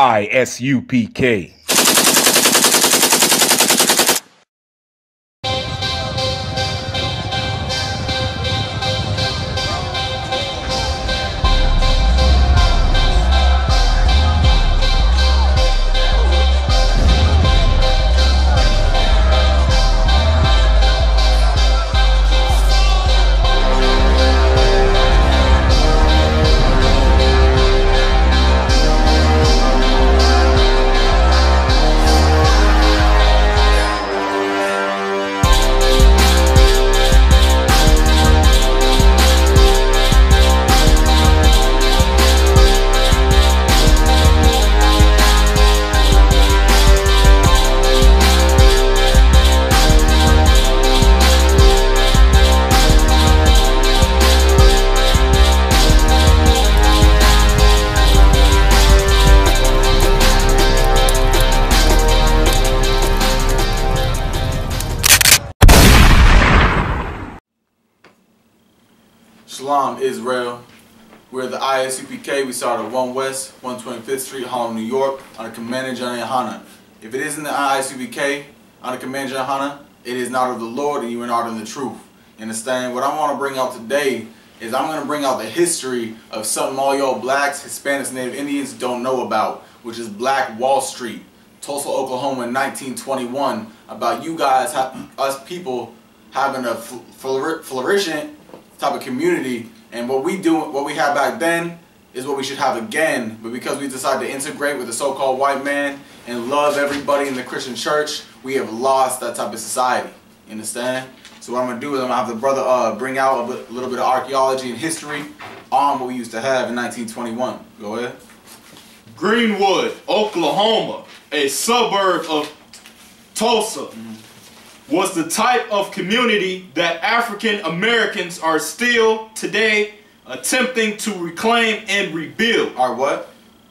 I.S.U.P.K. Shalom, Israel. We're the I.S.U.P.K. We started at 1 West, 125th Street, Harlem, New York, under Commander GEN.YAHANNA. If it isn't the I.S.U.P.K. under Commander GEN.YAHANNA, it is not of the Lord and you are not in the truth. You understand? What I want to bring out today is I'm going to bring out the history of something all y'all blacks, Hispanics, Native Indians don't know about, which is Black Wall Street, Tulsa, Oklahoma in 1921, about you guys, us people, having a flourishing type of community, and what we had back then is what we should have again. But because we decided to integrate with the so-called white man and love everybody in the Christian church, we have lost that type of society. You understand? So what I'm gonna do is I'm gonna have the brother bring out a little bit of archaeology and history on what we used to have in 1921. Go ahead. Greenwood, Oklahoma, a suburb of Tulsa, was the type of community that African Americans are still today attempting to reclaim and rebuild. Are what?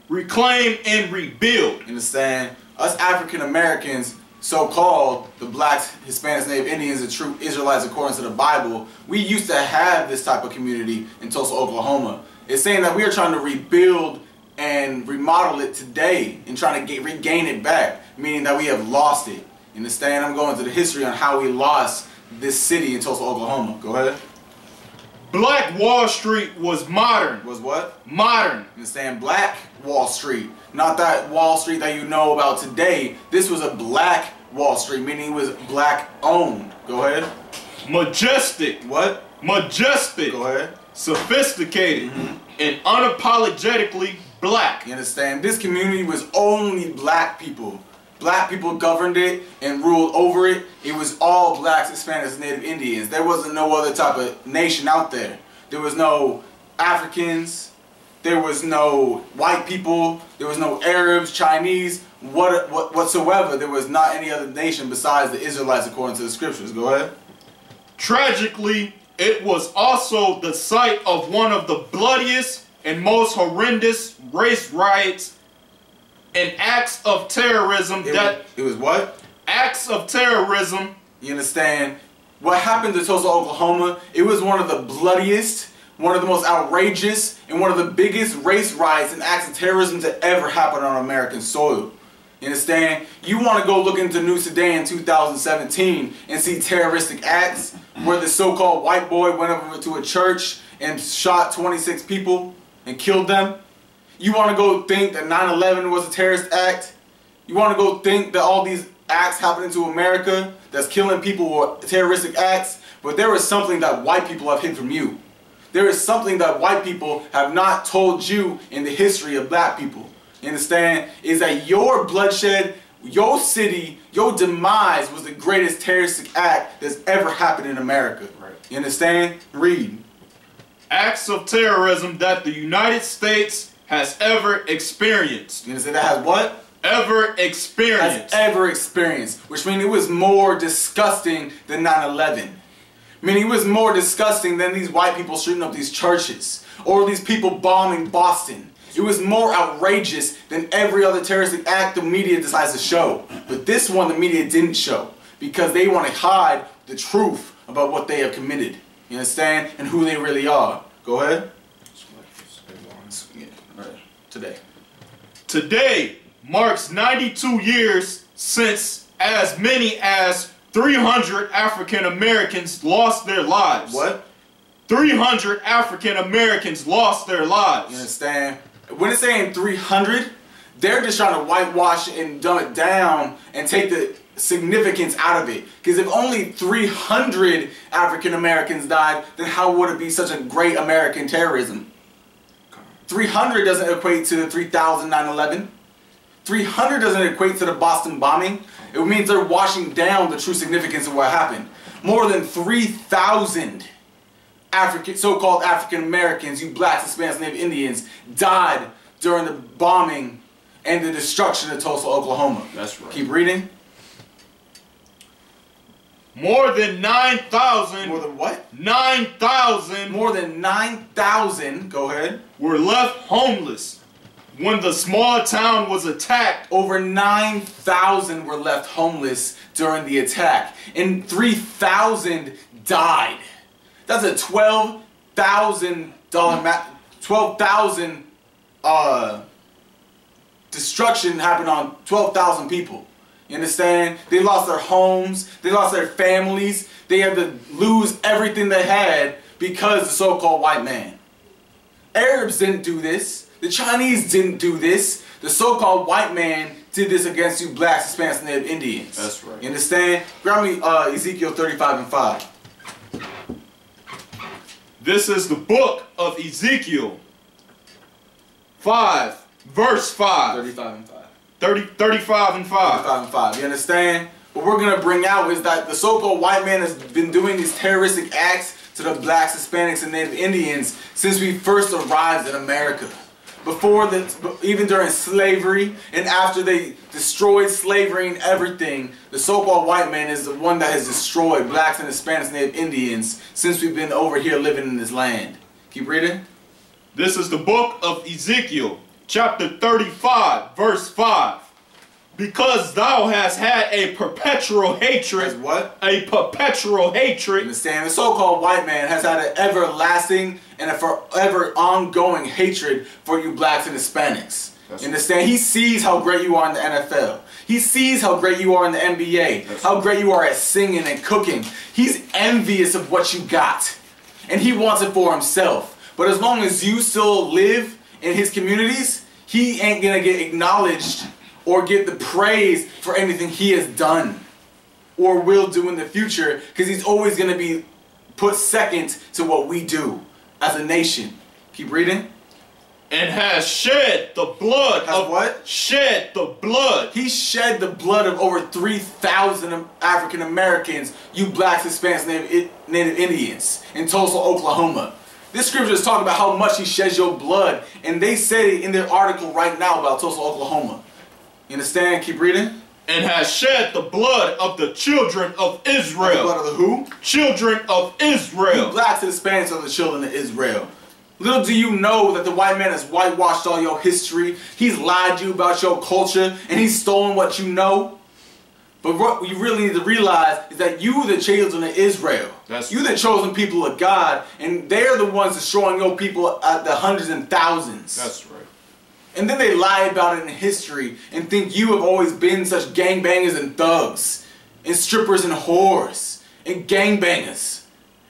Reclaim and rebuild. Understand? Us African Americans, so-called the blacks, Hispanics, Native Indians, the true Israelites according to the Bible, we used to have this type of community in Tulsa, Oklahoma. It's saying that we are trying to rebuild and remodel it today and trying to regain it back, meaning that we have lost it. Understand? I'm going to the history on how we lost this city in Tulsa, Oklahoma. Go ahead. Black Wall Street was modern. Was what? Modern. Understand? Black Wall Street. Not that Wall Street that you know about today. This was a black Wall Street, meaning it was black owned. Go ahead. Majestic. What? Majestic. Go ahead. Sophisticated. And unapologetically black. You understand? This community was only black people. Black people governed it and ruled over it. It was all blacks, Hispanics, and Native Indians. There wasn't no other type of nation out there. There was no Africans. There was no white people. There was no Arabs, Chinese, whatsoever. There was not any other nation besides the Israelites according to the scriptures. Go ahead. Tragically, it was also the site of one of the bloodiest and most horrendous race riots and acts of terrorism. It was what? Acts of terrorism. You understand? What happened to Tulsa, Oklahoma, it was one of the bloodiest, one of the most outrageous, and one of the biggest race riots and acts of terrorism to ever happen on American soil. You understand? You want to go look into New Sudan in 2017 and see terroristic acts where the so-called white boy went over to a church and shot 26 people and killed them? You want to go think that 9/11 was a terrorist act? You want to go think that all these acts happening to America that's killing people were terroristic acts? But there is something that white people have hid from you. There is something that white people have not told you in the history of black people. You understand? Is that your bloodshed, your city, your demise was the greatest terroristic act that's ever happened in America. Right. You understand? Read. Acts of terrorism that the United States has ever experienced. You understand? That has what? Ever experienced. Has ever experienced. Which means it was more disgusting than 9/11. Meaning it was more disgusting than these white people shooting up these churches. Or these people bombing Boston. It was more outrageous than every other terroristic act the media decides to show. But this one the media didn't show. Because they want to hide the truth about what they have committed. You understand? And who they really are. Go ahead. Today. Today marks 92 years since as many as 300 African Americans lost their lives. What? 300 African Americans lost their lives. You understand? When it's saying 300, they're just trying to whitewash and dumb it down and take the significance out of it. Because if only 300 African Americans died, then how would it be such a great American terrorism? 300 doesn't equate to 3,000 9/11. 300 doesn't equate to the Boston bombing. It means they're washing down the true significance of what happened. More than 3,000 so-called African Americans, you blacks, Hispanics, Native Indians, died during the bombing and the destruction of Tulsa, Oklahoma. That's right. Keep reading. More than 9,000. More than what? 9,000. More than 9,000. Go ahead. Were left homeless when the small town was attacked. Over 9,000 were left homeless during the attack, and 3,000 died. That's a $12,000 12,000 destruction happened on 12,000 people. You understand? They lost their homes, they lost their families, they had to lose everything they had because of the so-called white man. Arabs didn't do this. The Chinese didn't do this. The so-called white man did this against you blacks, Hispanics, and Native Indians. That's right. You understand? Grab me Ezekiel 35:5. This is the book of Ezekiel 5, verse 5. 35:5. 35 and 5. 35:5. You understand? What we're going to bring out is that the so-called white man has been doing these terroristic acts to the blacks, Hispanics, and Native Indians since we first arrived in America. Before this, even during slavery and after they destroyed slavery and everything, the so-called white man is the one that has destroyed blacks and Hispanics and Native Indians since we've been over here living in this land. Keep reading. This is the book of Ezekiel, chapter 35, verse 5. Because thou hast had a perpetual hatred. As what? A perpetual hatred. Understand? The so-called white man has had an everlasting and a forever ongoing hatred for you blacks and Hispanics. You understand? He sees how great you are in the NFL. He sees how great you are in the NBA. How great you are at singing and cooking. He's envious of what you got. And he wants it for himself. But as long as you still live in his communities, he ain't gonna get acknowledged or get the praise for anything he has done or will do in the future, because he's always going to be put second to what we do as a nation. Keep reading. And has shed the blood of what? Shed the blood. He shed the blood of over 3,000 African Americans, you blacks, Hispanics, Native Indians in Tulsa, Oklahoma. This scripture is talking about how much he sheds your blood, and they said it in their article right now about Tulsa, Oklahoma. You understand? Keep reading. And has shed the blood of the children of Israel. The blood of the who? Children of Israel. You blacks and Hispanics are the children of Israel. Little do you know that the white man has whitewashed all your history. He's lied to you about your culture, and he's stolen what you know. But what you really need to realize is that you the children of Israel. You the chosen people of God, and they're the ones destroying your people at the hundreds and thousands. That's right. And then they lie about it in history and think you have always been such gangbangers and thugs, and strippers and whores, and gangbangers,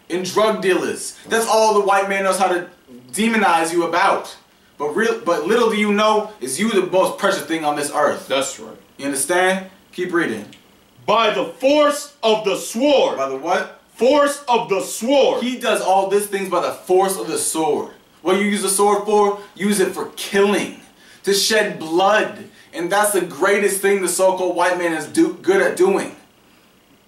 and drug dealers. That's all the white man knows how to demonize you about. But little do you know is you the most precious thing on this earth. That's right. You understand? Keep reading. By the force of the sword. By the what? Force of the sword. He does all these things by the force of the sword. What you use the sword for? Use it for killing. To shed blood. And that's the greatest thing the so-called white man is good at doing.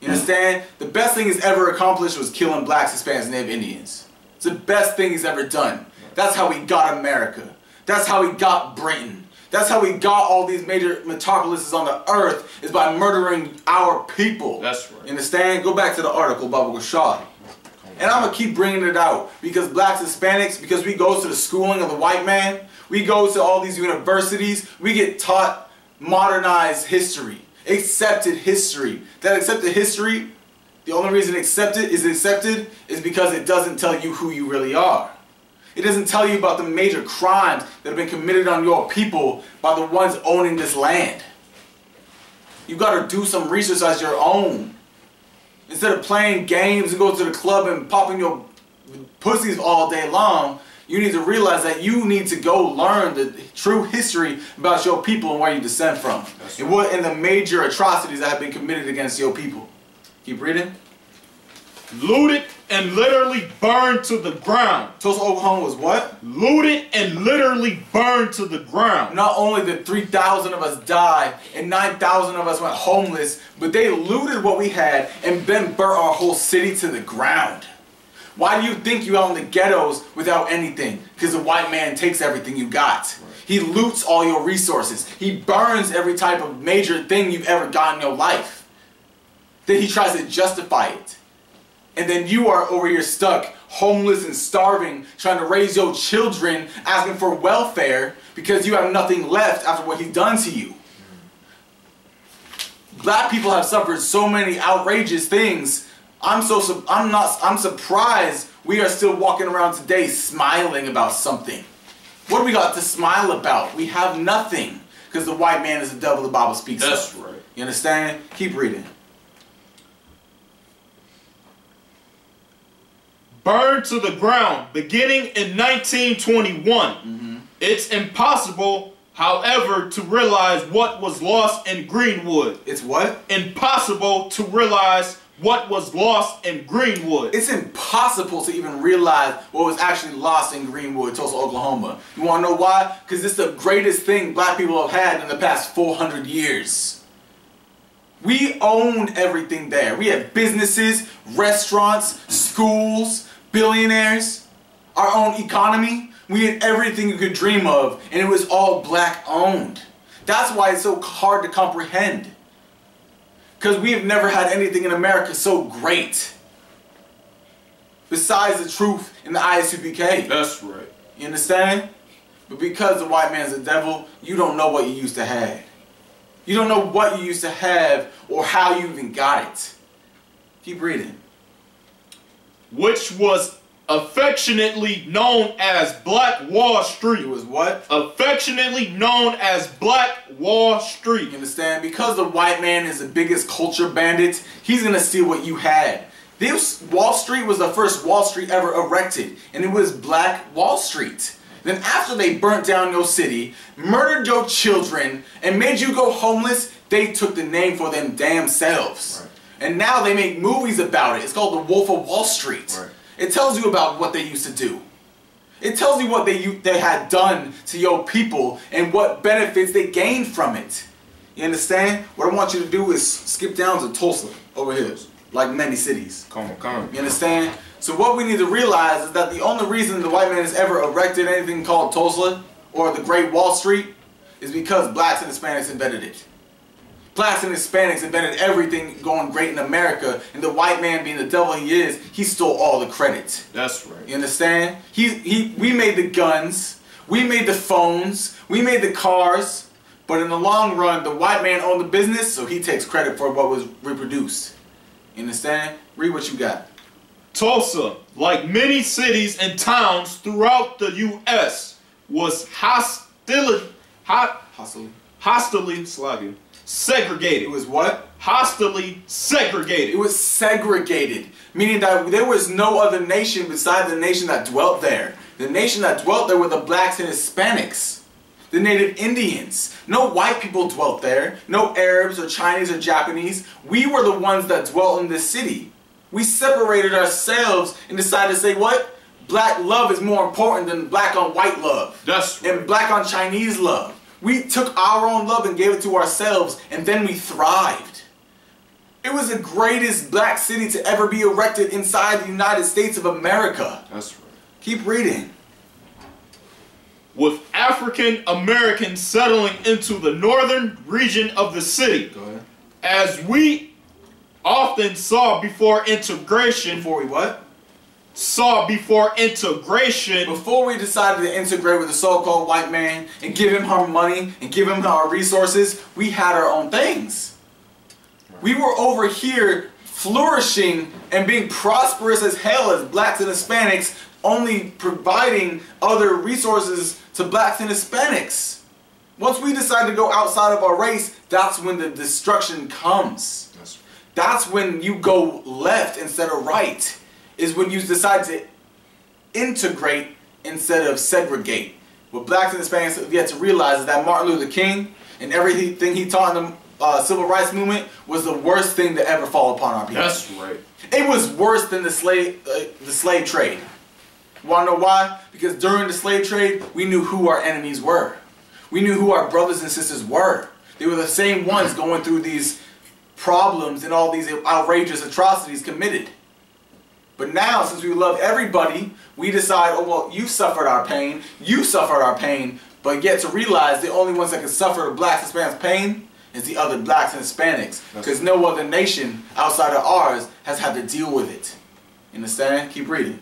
You understand? The best thing he's ever accomplished was killing blacks, Hispanics, and Native Indians. It's the best thing he's ever done. That's how he got America. That's how he got Britain. That's how we got all these major metropolises on the earth, is by murdering our people. That's right. You understand? Go back to the article, Baba Gashad. And I'm going to keep bringing it out because blacks, Hispanics, because we go to the schooling of the white man, we go to all these universities, we get taught modernized history, accepted history. That accepted history, the only reason accepted is because it doesn't tell you who you really are. It doesn't tell you about the major crimes that have been committed on your people by the ones owning this land. You got to do some research as your own. Instead of playing games and go to the club and popping your pussies all day long, you need to realize that you need to go learn the true history about your people and where you descend from. And what and the major atrocities that have been committed against your people. Keep reading. Looted and literally burned to the ground. Tulsa, Oklahoma was what? Looted and literally burned to the ground. Not only did 3,000 of us die and 9,000 of us went homeless, but they looted what we had and then burnt our whole city to the ground. Why do you think you out in the ghettos without anything? Because the white man takes everything you got. Right. He loots all your resources. He burns every type of major thing you've ever got in your life. Then he tries to justify it. And then you are over here stuck, homeless and starving, trying to raise your children, asking for welfare because you have nothing left after what he's done to you. Black people have suffered so many outrageous things. I'm surprised we are still walking around today smiling about something. What do we got to smile about? We have nothing because the white man is the devil the Bible speaks of. That's right. You understand? Keep reading. Burned to the ground beginning in 1921. It's impossible, however, to realize what was lost in Greenwood. It's what? Impossible to realize what was lost in Greenwood. It's impossible to even realize what was actually lost in Greenwood, Tulsa, Oklahoma. You want to know why? Because it's the greatest thing black people have had in the past 400 years. We owned everything there. We had businesses, restaurants, schools, billionaires, our own economy. We had everything you could dream of, and it was all black owned. That's why it's so hard to comprehend. Because we have never had anything in America so great. Besides the truth in the I.S.U.P.K. That's right. You understand? But because the white man's the devil, you don't know what you used to have. You don't know what you used to have or how you even got it. Keep reading. Which was affectionately known as Black Wall Street. It was what? Affectionately known as Black Wall Street. You understand? Because the white man is the biggest culture bandit, he's going to steal what you had. This Wall Street was the first Wall Street ever erected, and it was Black Wall Street. Then after they burnt down your city, murdered your children, and made you go homeless, they took the name for them damn selves. Right. And now they make movies about it. It's called The Wolf of Wall Street. Right. It tells you about what they used to do. It tells you what they had done to your people and what benefits they gained from it. You understand? What I want you to do is skip down to Tulsa over here, like many cities. Come on. You understand? So what we need to realize is that the only reason the white man has ever erected anything called Tulsa or the Great Wall Street is because blacks and Hispanics invented it. Blacks and Hispanics invented everything going great in America, and the white man, being the devil he is, he stole all the credit. That's right. You understand? We made the guns, we made the phones, we made the cars, but in the long run, the white man owned the business, so he takes credit for what was reproduced. You understand? Read what you got. Tulsa, like many cities and towns throughout the U.S., was hostily segregated. It was what? Hostily segregated. It was segregated, meaning that there was no other nation besides the nation that dwelt there. The nation that dwelt there were the blacks and Hispanics, the native Indians. No white people dwelt there, no Arabs or Chinese or Japanese. We were the ones that dwelt in this city. We separated ourselves and decided to say, what? Black love is more important than black on white love. That's right. And black on Chinese love. We took our own love and gave it to ourselves, and then we thrived. It was the greatest black city to ever be erected inside the United States of America. That's right. Keep reading. With African Americans settling into the northern region of the city. Go ahead. As we often saw before integration. Before we what? Before integration. Before we decided to integrate with the so-called white man and give him our money and give him our resources, we had our own things. Right. We were over here flourishing and being prosperous as hell as blacks and Hispanics, only providing other resources to blacks and Hispanics. Once we decide to go outside of our race, that's when the destruction comes. That's when you go left instead of right. Is when you decide to integrate instead of segregate. What blacks and Hispanics have yet to realize is that Martin Luther King and everything he taught in the civil rights movement was the worst thing to ever fall upon our people. That's right. It was worse than the slave trade. Want to know why? Because during the slave trade, we knew who our enemies were. We knew who our brothers and sisters were. They were the same ones going through these problems and all these outrageous atrocities committed. But now, since we love everybody, we decide, oh, well, you suffered our pain, but yet to realize the only ones that can suffer the blacks and Hispanics' pain is the other blacks and Hispanics. Because no other nation outside of ours has had to deal with it. Understand? Keep reading.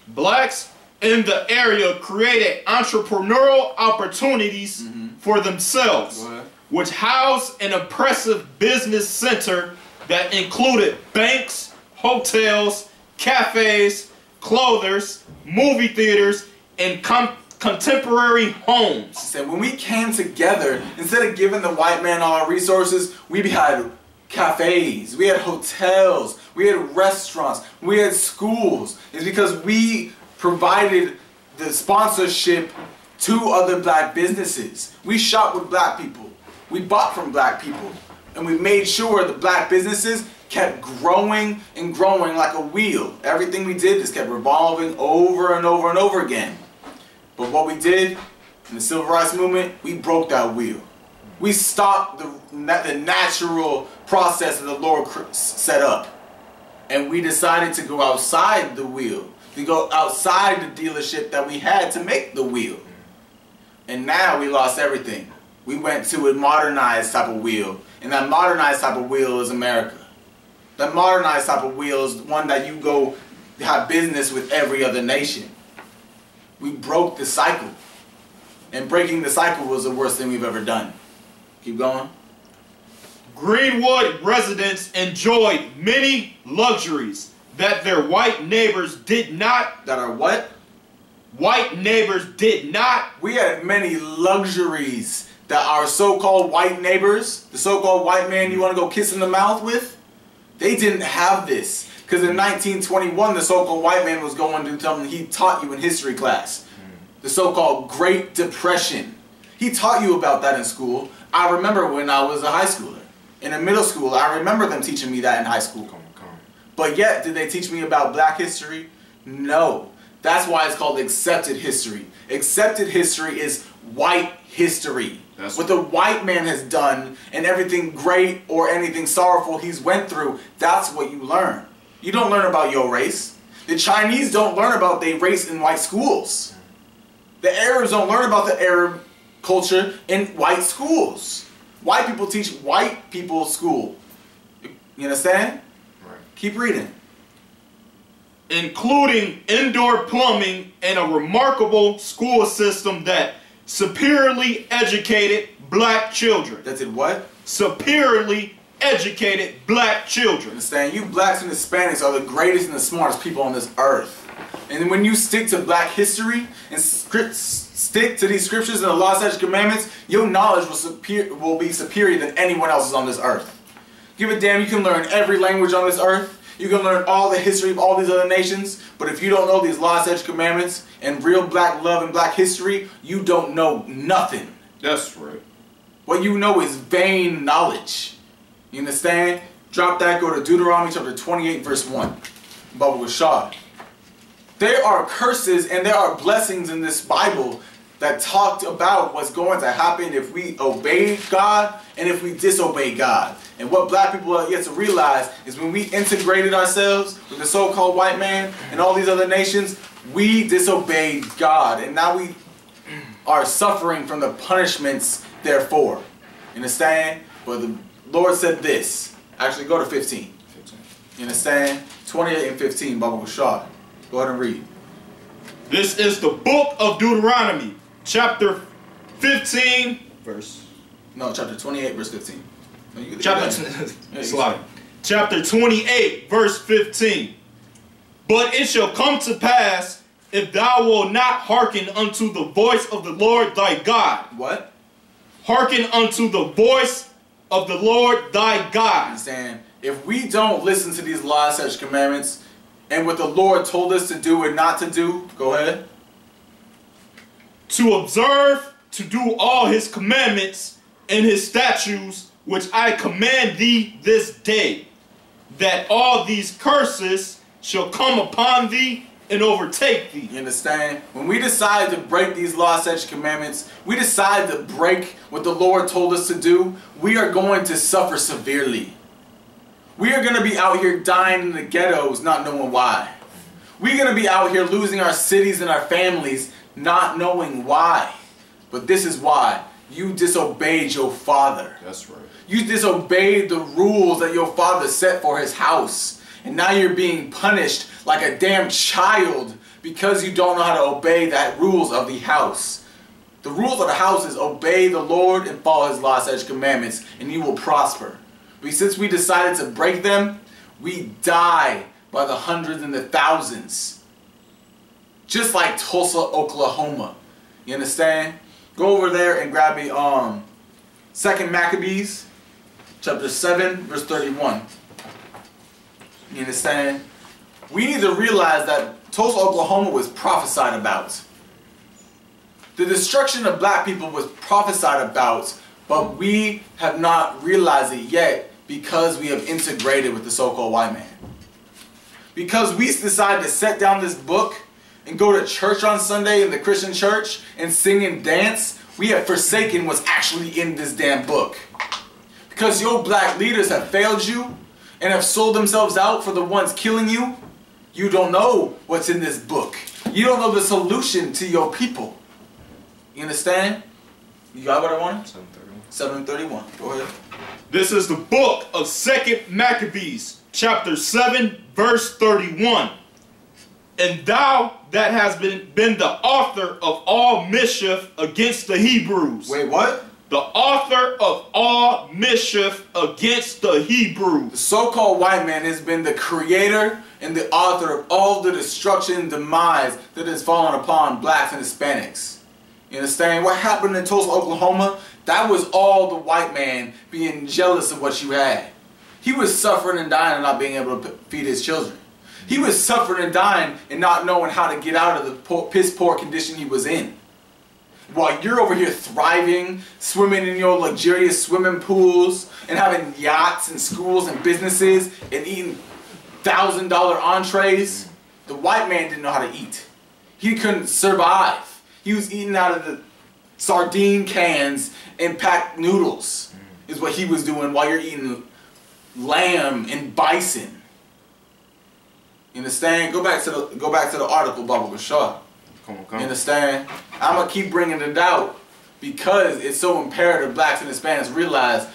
Blacks in the area created entrepreneurial opportunities for themselves, which housed an impressive business center that included banks, hotels, cafes, clothers, movie theaters, and contemporary homes. She said, when we came together, instead of giving the white man all our resources, we had cafes, we had hotels, we had restaurants, we had schools. It's because we provided the sponsorship to other black businesses. We shopped with black people. We bought from black people. And we made sure the black businesses kept growing and growing like a wheel. Everything we did just kept revolving over and over and over again. But what we did in the civil rights movement, we broke that wheel. We stopped the natural process that the Lord set up. And we decided to go outside the wheel. To go outside the dealership that we had to make the wheel. And now we lost everything. We went to a modernized type of wheel. And that modernized type of wheel is America. That modernized type of wheel is one that you go have business with every other nation. We broke the cycle. And breaking the cycle was the worst thing we've ever done. Keep going. Greenwood residents enjoyed many luxuries that their white neighbors did not. That are what? White neighbors did not. We had many luxuries that our so-called white neighbors, the so-called white man you want to go kiss in the mouth with, they didn't have this. Because in 1921, the so-called white man was going to tell them he taught you in history class. The so-called Great Depression. He taught you about that in school. I remember when I was a high schooler. In a middle school, I remember them teaching me that in high school. But yet, did they teach me about black history? No. That's why it's called accepted history. Accepted history is white history. That's what the white man has done and everything great or anything sorrowful he's went through, that's what you learn. You don't learn about your race. The Chinese don't learn about their race in white schools. The Arabs don't learn about the Arab culture in white schools. White people teach white people school. You understand? Right. Keep reading. Including indoor plumbing and a remarkable school system that superiorly educated black children. That's it what? Superiorly educated black children. Understand? You blacks and Hispanics are the greatest and the smartest people on this earth. And when you stick to black history and stick to these scriptures and the law, statutes, commandments, your knowledge will be superior than anyone else's on this earth. Give a damn, you can learn every language on this earth. You can learn all the history of all these other nations. But if you don't know these law, statutes, commandments, and real black love and black history, you don't know nothing. That's right. What you know is vain knowledge. You understand? Drop that, go to Deuteronomy chapter 28, verse 1. Baba with Shaw. There are curses and there are blessings in this Bible that talked about what's going to happen if we obey God and if we disobey God. And what black people are yet to realize is when we integrated ourselves with the so-called white man and all these other nations, we disobeyed God. And now we are suffering from the punishments therefore. You understand? But the Lord said this. Actually, go to 15. You understand? 28 and 15, Baba Bashar. Go ahead and read. This is the book of Deuteronomy, chapter 15, verse... No, chapter 28, verse 15. No, chapter chapter 28, verse 15. But it shall come to pass, if thou wilt not hearken unto the voice of the Lord thy God. What? Hearken unto the voice of the Lord thy God. Understand? If we don't listen to these laws, such commandments, and what the Lord told us to do and not to do, go ahead. To observe, to do all his commandments and his statutes, which I command thee this day, that all these curses shall come upon thee and overtake thee. You understand? When we decide to break these laws, statutes, commandments, we decide to break what the Lord told us to do, we are going to suffer severely. We are going to be out here dying in the ghettos, not knowing why. We're going to be out here losing our cities and our families, not knowing why. But this is why. You disobeyed your father. That's right. You disobeyed the rules that your father set for his house. And now you're being punished like a damn child because you don't know how to obey that rules of the house. The rules of the house is obey the Lord and follow his laws, statutes, commandments, and you will prosper. But since we decided to break them, we die by the hundreds and the thousands. Just like Tulsa, Oklahoma. You understand? Go over there and grab me 2 Maccabees chapter 7 verse 31. You understand? We need to realize that Tulsa, Oklahoma was prophesied about. The destruction of black people was prophesied about, but we have not realized it yet because we have integrated with the so-called white man. Because we decided to set down this book and go to church on Sunday in the Christian church and sing and dance, we have forsaken what's actually in this damn book. Because your black leaders have failed you and have sold themselves out for the ones killing you, you don't know what's in this book. You don't know the solution to your people. You understand? You got what I wanted? 731. Go ahead. This is the book of 2 Maccabees, chapter 7, verse 31. And thou that hast been the author of all mischief against the Hebrews. Wait, what? The author of all mischief against the Hebrews. The so-called white man has been the creator and the author of all the destruction and demise that has fallen upon blacks and Hispanics. You understand? What happened in Tulsa, Oklahoma? That was all the white man being jealous of what you had. He was suffering and dying and not being able to feed his children. He was suffering and dying and not knowing how to get out of the piss poor condition he was in. While you're over here thriving, swimming in your luxurious swimming pools, and having yachts and schools and businesses, and eating $1,000 entrees, the white man didn't know how to eat. He couldn't survive. He was eating out of the sardine cans and packed noodles, is what he was doing while you're eating lamb and bison. You understand? Go back to the article, Baba Bashar. Come. You understand? I'm going to keep bringing it out because it's so imperative blacks and Hispanics realize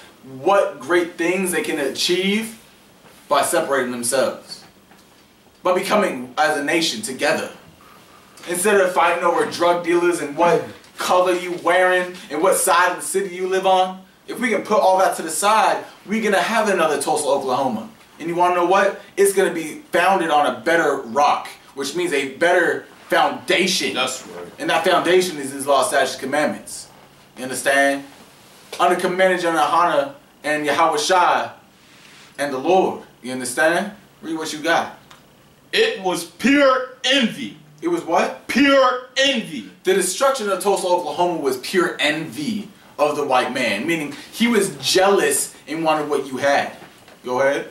what great things they can achieve by separating themselves. By becoming as a nation together. Instead of fighting over drug dealers and what color you wearing and what side of the city you live on, if we can put all that to the side, we're going to have another Tulsa, Oklahoma. And you want to know what? It's going to be founded on a better rock, which means a better foundation. That's right. And that foundation is his law, statutes, commandments. You understand? Under commanded GEN.YAHANNA and Yahweh and the Lord. You understand? Read what you got. It was pure envy. It was what? Pure envy. The destruction of Tulsa, Oklahoma was pure envy of the white man. Meaning he was jealous and wanted what you had. Go ahead.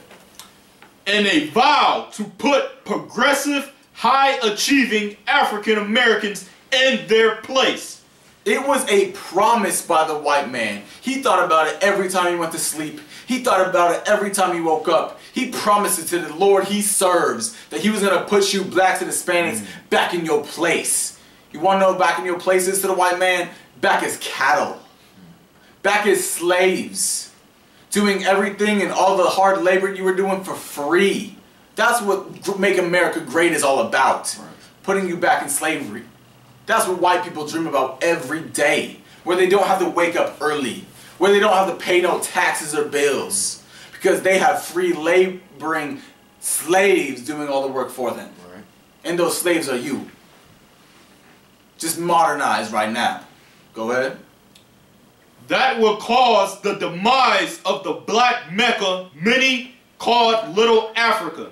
And a vow to put progressive, high-achieving African Americans in their place. It was a promise by the white man. He thought about it every time he went to sleep. He thought about it every time he woke up. He promised it to the Lord he serves that he was going to put you blacks and Hispanics back in your place. You want to know back in your place is to the white man? Back as cattle. Back as slaves. Doing everything and all the hard labor you were doing for free. That's what Make America Great is all about. Right. Putting you back in slavery. That's what white people dream about every day. Where they don't have to wake up early. Where they don't have to pay no taxes or bills. because they have free laboring slaves doing all the work for them. Right. And those slaves are you. Just modernize right now. Go ahead. That will cause the demise of the Black Mecca, many called Little Africa.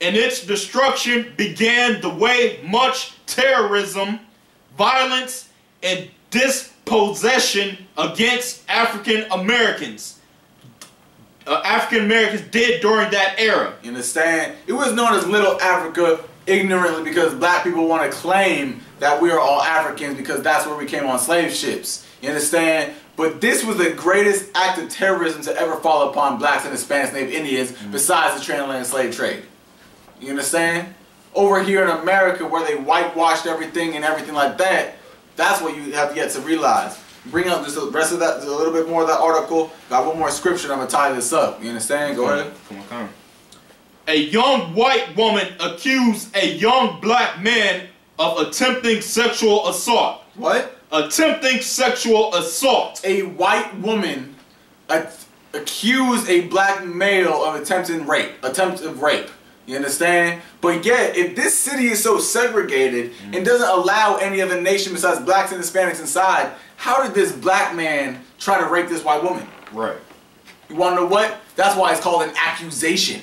And its destruction began the way much terrorism, violence, and dispossession against African Americans did during that era. You understand? It was known as Little Africa ignorantly because black people want to claim that we are all Africans because that's where we came on slave ships. You understand? But this was the greatest act of terrorism to ever fall upon blacks and Hispanics, Native Indians, besides the transatlantic slave trade. You understand? Over here in America, where they whitewashed everything and everything like that, that's what you have yet to realize. Bring up just the rest of that, a little bit more of that article. Got one more scripture, and I'm going to tie this up. You understand? Go ahead. Come on. A young white woman accused a young black man of attempting sexual assault. What? Attempting sexual assault. A white woman accused a black male of attempted rape. You understand? But yet, if this city is so segregated and doesn't allow any other nation besides blacks and Hispanics inside, how did this black man try to rape this white woman? Right. You want to know what? That's why it's called an accusation.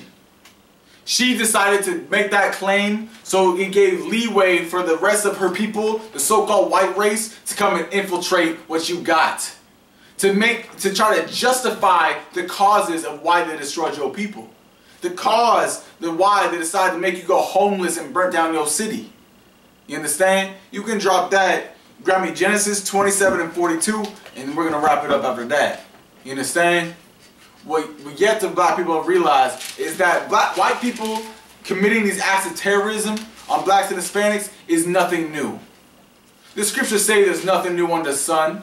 She decided to make that claim, so it gave leeway for the rest of her people, the so-called white race, to come and infiltrate what you got. To try to justify the causes of why they destroyed your people. The why they decided to make you go homeless and burn down your city. You understand? You can drop that. Grab me Genesis 27 and 42, and we're going to wrap it up after that. You understand? What yet the black people have realized is that white people committing these acts of terrorism on blacks and Hispanics is nothing new. The scriptures say there's nothing new under the sun.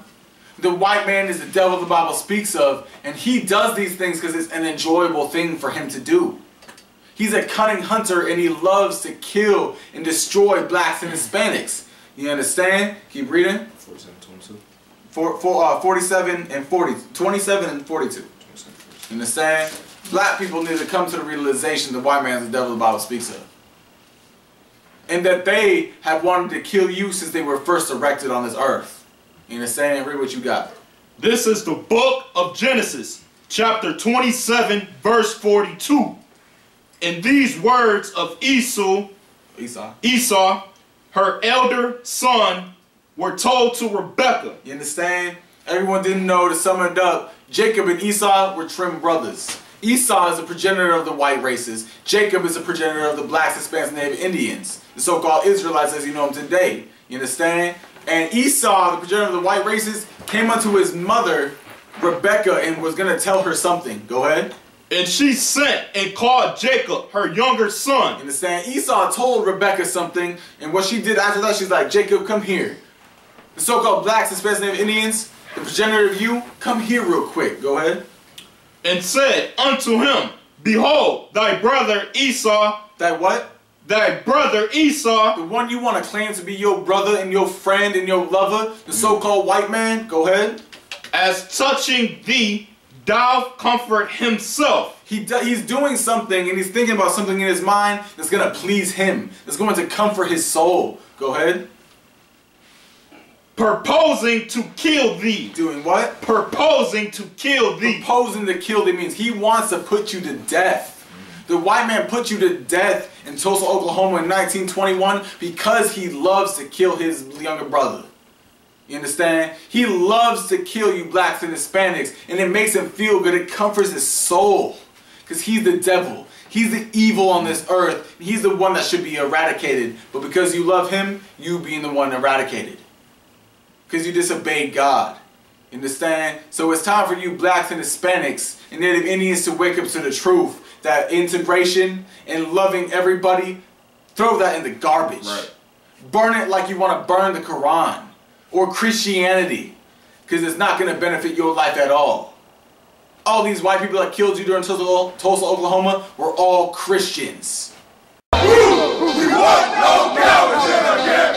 The white man is the devil the Bible speaks of, and he does these things because it's an enjoyable thing for him to do. He's a cunning hunter, and he loves to kill and destroy blacks and Hispanics. You understand? Keep reading. 47, 22. 47 and 40. 27 and 42. You understand? Black people need to come to the realization the white man is the devil the Bible speaks of. And that they have wanted to kill you since they were first erected on this earth. You understand? Read what you got. This is the book of Genesis, chapter 27, verse 42. In these words of Esau, her elder son, were told to Rebekah. You understand? Everyone didn't know, to sum it up, Jacob and Esau were twin brothers. Esau is a progenitor of the white races. Jacob is a progenitor of the blacks, Hispanics, and Native Indians. The so-called Israelites as you know them today. You understand? And Esau, the progenitor of the white races, came unto his mother, Rebekah, and was going to tell her something. Go ahead. And she sent and called Jacob, her younger son. You understand? Esau told Rebekah something, and what she did after that, she's like, Jacob, come here. The so-called blacks, Hispanics, Native Indians, the progenitor of you, come here real quick. Go ahead. And said unto him, behold, thy brother Esau. Thy what? Thy brother Esau. The one you want to claim to be your brother and your friend and your lover, the so-called white man. Go ahead. As touching thee, doth comfort himself. He's doing something and he's thinking about something in his mind that's going to please him. That's going to comfort his soul. Go ahead. Purposing to kill thee. Doing what? Purposing to kill thee. Proposing to kill thee means he wants to put you to death. The white man put you to death in Tulsa, Oklahoma in 1921 because he loves to kill his younger brother. You understand? He loves to kill you blacks and Hispanics, and it makes him feel good. It comforts his soul because he's the devil. He's the evil on this earth. He's the one that should be eradicated. But because you love him, you being the one eradicated. Because you disobeyed God. You understand? So it's time for you blacks and Hispanics and Native Indians to wake up to the truth that integration and loving everybody, throw that in the garbage. Right. Burn it like you want to burn the Quran or Christianity, because it's not going to benefit your life at all. All these white people that killed you during Tulsa, Oklahoma were all Christians. We want no cowards in our camp,